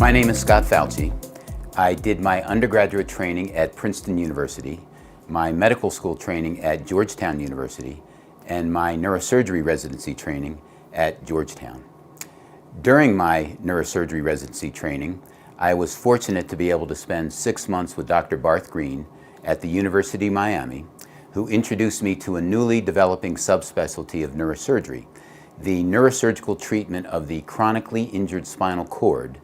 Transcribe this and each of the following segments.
My name is Scott Falci. I did my undergraduate training at Princeton University, my medical school training at Georgetown University, and my neurosurgery residency training at Georgetown. During my neurosurgery residency training, I was fortunate to be able to spend 6 months with Dr. Barth Green at the University of Miami, who introduced me to a newly developing subspecialty of neurosurgery, the neurosurgical treatment of the chronically injured spinal cord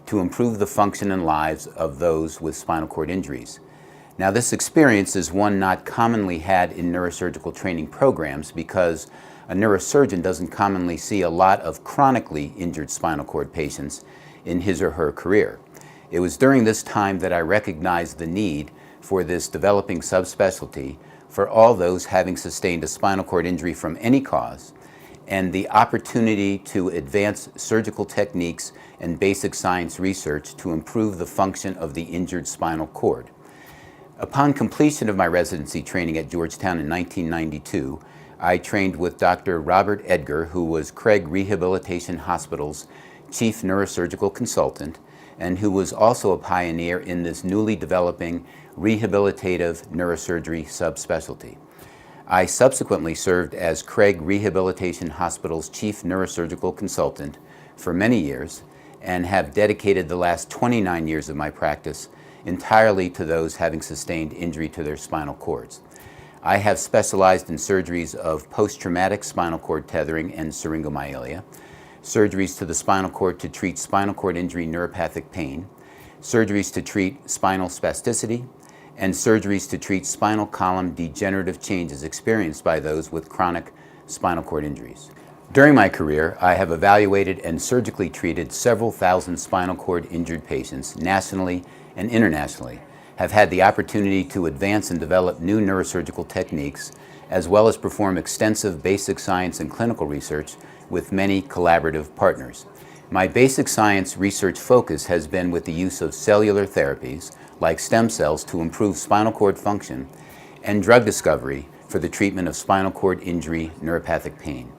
to improve the function and lives of those with spinal cord injuries. Now, this experience is one not commonly had in neurosurgical training programs because a neurosurgeon doesn't commonly see a lot of chronically injured spinal cord patients in his or her career. It was during this time that I recognized the need for this developing subspecialty for all those having sustained a spinal cord injury from any cause, and the opportunity to advance surgical techniques and basic science research to improve the function of the injured spinal cord. Upon completion of my residency training at Georgetown in 1992, I trained with Dr. Robert Edgar, who was Craig Rehabilitation Hospital's chief neurosurgical consultant, and who was also a pioneer in this newly developing rehabilitative neurosurgery subspecialty. I subsequently served as Craig Rehabilitation Hospital's chief neurosurgical consultant for many years and have dedicated the last 29 years of my practice entirely to those having sustained injury to their spinal cords. I have specialized in surgeries of post-traumatic spinal cord tethering and syringomyelia, surgeries to the spinal cord to treat spinal cord injury neuropathic pain, surgeries to treat spinal spasticity, and surgeries to treat spinal column degenerative changes experienced by those with chronic spinal cord injuries. During my career, I have evaluated and surgically treated several thousand spinal cord injured patients nationally and internationally, have had the opportunity to advance and develop new neurosurgical techniques, as well as perform extensive basic science and clinical research with many collaborative partners. My basic science research focus has been with the use of cellular therapies, like stem cells, to improve spinal cord function, and drug discovery for the treatment of spinal cord injury neuropathic pain.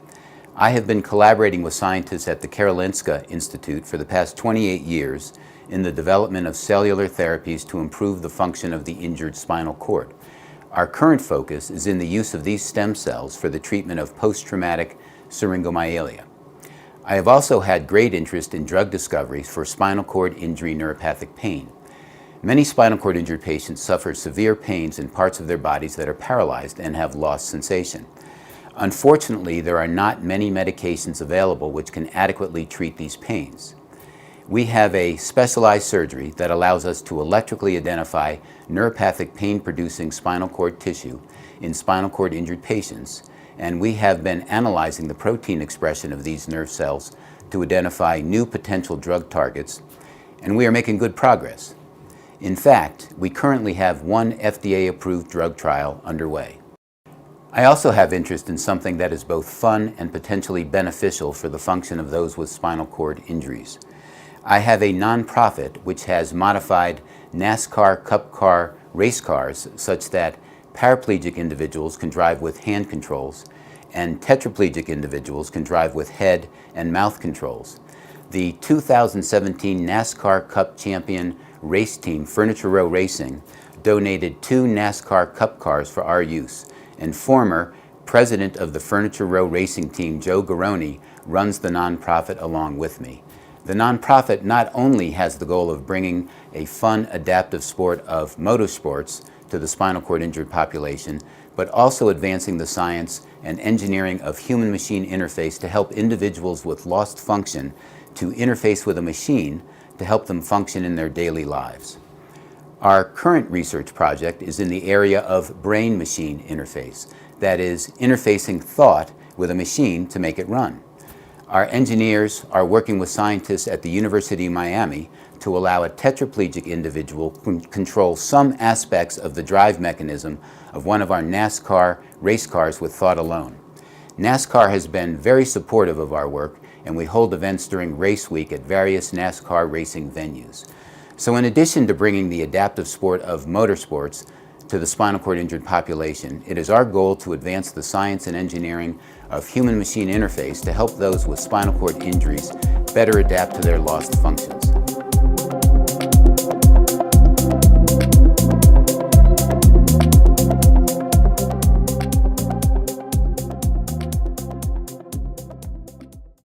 I have been collaborating with scientists at the Karolinska Institute for the past 28 years in the development of cellular therapies to improve the function of the injured spinal cord. Our current focus is in the use of these stem cells for the treatment of post-traumatic syringomyelia. I have also had great interest in drug discoveries for spinal cord injury neuropathic pain. Many spinal cord injured patients suffer severe pains in parts of their bodies that are paralyzed and have lost sensation. Unfortunately, there are not many medications available which can adequately treat these pains. We have a specialized surgery that allows us to electrically identify neuropathic pain-producing spinal cord tissue in spinal cord injured patients, and we have been analyzing the protein expression of these nerve cells to identify new potential drug targets, and we are making good progress. In fact, we currently have one FDA-approved drug trial underway. I also have interest in something that is both fun and potentially beneficial for the function of those with spinal cord injuries. I have a nonprofit which has modified NASCAR Cup car race cars such that paraplegic individuals can drive with hand controls and tetraplegic individuals can drive with head and mouth controls. The 2017 NASCAR Cup champion race team, Furniture Row Racing, donated 2 NASCAR Cup cars for our use, and former president of the Furniture Row Racing team, Joe Garrone, runs the nonprofit along with me. The nonprofit not only has the goal of bringing a fun, adaptive sport of motorsports to the spinal cord injured population, but also advancing the science and engineering of human-machine interface to help individuals with lost function to interface with a machine to help them function in their daily lives. Our current research project is in the area of brain-machine interface, that is, interfacing thought with a machine to make it run. Our engineers are working with scientists at the University of Miami to allow a tetraplegic individual to control some aspects of the drive mechanism of one of our NASCAR race cars with thought alone. NASCAR has been very supportive of our work, and we hold events during race week at various NASCAR racing venues. So in addition to bringing the adaptive sport of motorsports to the spinal cord injured population, it is our goal to advance the science and engineering of human-machine interface to help those with spinal cord injuries better adapt to their lost functions.